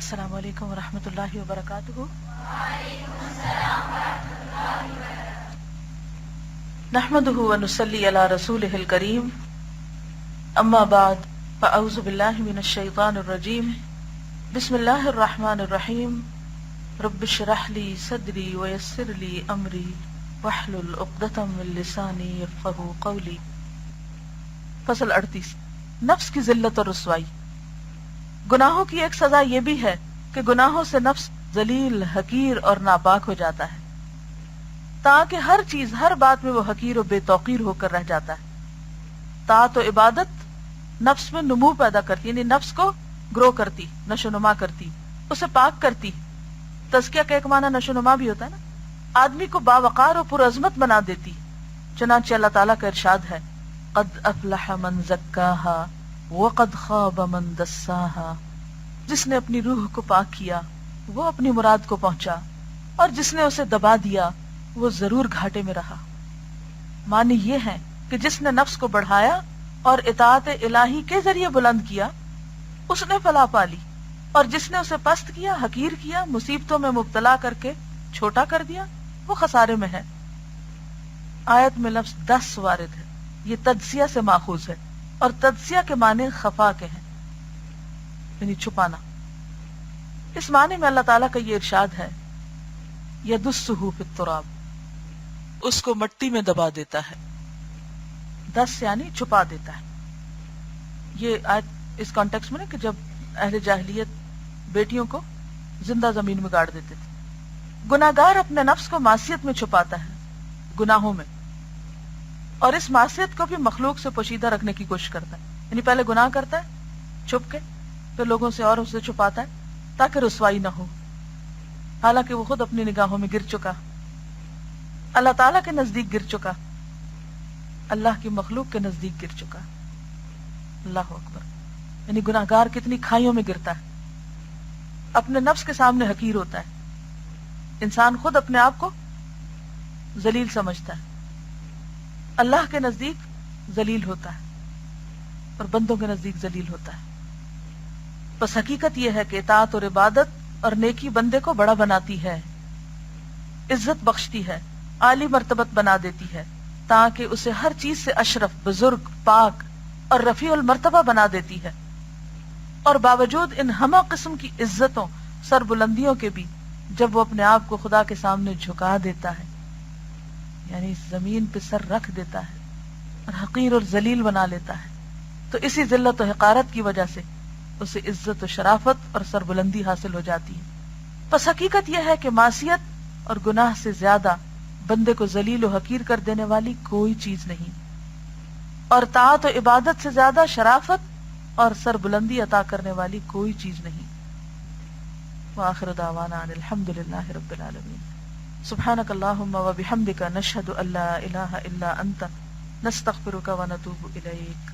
السلام علیکم ورحمۃ اللہ وبرکاتہ۔ نحمده ونصلی علی رسولہ الکریم، اما بعد فاعوذ باللہ من الشیطان الرجیم، بسم اللہ الرحمن الرحیم، رب اشرح لی صدری ویسر لی امری واحلل عقدۃ من لسانی یفقہوا قولی۔ فصل 38، نفس کی ذلت اور رسوائی۔ گناہوں کی ایک سزا یہ بھی ہے کہ گناہوں سے نفس ذلیل، حقیر اور ناپاک ہو جاتا ہے، تاکہ ہر چیز، ہر بات میں وہ حقیر و بے توقیر ہو کر رہ جاتا ہے۔ طاعت و عبادت نفس میں نمو پیدا کرتی، یعنی نفس کو گرو کرتی، نشو نما کرتی، اسے پاک کرتی۔ تزکیہ کا ایک معنی نشو نما بھی ہوتا ہے نا، آدمی کو باوقار و پرعظمت بنا دیتی۔ چنانچہ اللہ تعالیٰ کا ارشاد ہے، قد افلح من زکاہا وقد خواب من دساہا۔ جس نے اپنی روح کو پاک کیا وہ اپنی مراد کو پہنچا، اور جس نے اسے دبا دیا وہ ضرور گھاٹے میں رہا۔ معنی یہ ہے کہ جس نے نفس کو بڑھایا اور اطاعت الہی کے ذریعے بلند کیا اس نے فلاح پا لی، اور جس نے اسے پست کیا، حقیر کیا، مصیبتوں میں مبتلا کر کے چھوٹا کر دیا، وہ خسارے میں ہے۔ آیت میں لفظ 10 وارد ہے، یہ تجزیہ سے ماخوذ ہے، اور تجزیہ کے معنی خفا کے ہیں، یعنی چھپانا۔ اس معنی میں اللہ تعالیٰ کا یہ ارشاد ہے، یدسہ فی التراب، اس کو مٹی میں دبا دیتا ہے۔ دس یعنی چھپا دیتا ہے۔ یہ آیت اس کانٹیکس میں نا کہ جب اہل جاہلیت بیٹیوں کو زندہ زمین میں گاڑ دیتے تھے۔ گناہگار اپنے نفس کو معصیت میں چھپاتا ہے، گناہوں میں، اور اس معصیت کو بھی مخلوق سے پوشیدہ رکھنے کی کوشش کرتا ہے، یعنی پہلے گناہ کرتا ہے چھپ کے، پھر لوگوں سے اور اسے چھپاتا ہے تاکہ رسوائی نہ ہو، حالانکہ وہ خود اپنی نگاہوں میں گر چکا، اللہ تعالیٰ کے نزدیک گر چکا، اللہ کی مخلوق کے نزدیک گر چکا۔ اللہ اکبر، یعنی گناہگار کتنی کھائیوں میں گرتا ہے، اپنے نفس کے سامنے حقیر ہوتا ہے۔ انسان خود اپنے آپ کو ذلیل سمجھتا ہے، اللہ کے نزدیک ذلیل ہوتا ہے اور بندوں کے نزدیک ذلیل ہوتا ہے۔ بس حقیقت یہ ہے کہ اطاعت اور عبادت اور نیکی بندے کو بڑا بناتی ہے، عزت بخشتی ہے، عالی مرتبت بنا دیتی ہے، تاکہ اسے ہر چیز سے اشرف، بزرگ، پاک اور رفیع المرتبہ بنا دیتی ہے۔ اور باوجود ان ہمہ قسم کی عزتوں، سر بلندیوں کے بھی، جب وہ اپنے آپ کو خدا کے سامنے جھکا دیتا ہے، یعنی زمین پہ سر رکھ دیتا ہے اور حقیر اور ذلیل بنا لیتا ہے، تو اسی ذلت و حقارت کی وجہ سے اسے عزت و شرافت اور سربلندی حاصل ہو جاتی ہے۔ پس حقیقت یہ ہے کہ معصیت اور گناہ سے زیادہ بندے کو ذلیل و حقیر کر دینے والی کوئی چیز نہیں، اور طاعت و عبادت سے زیادہ شرافت اور سربلندی عطا کرنے والی کوئی چیز نہیں۔ وآخر دعوانا ان الحمد للہ رب العالمین۔ سبحانک اللہم وبحمدک، نشہد ان لا الہ الا انت، نستغفرک ونتوب الیک۔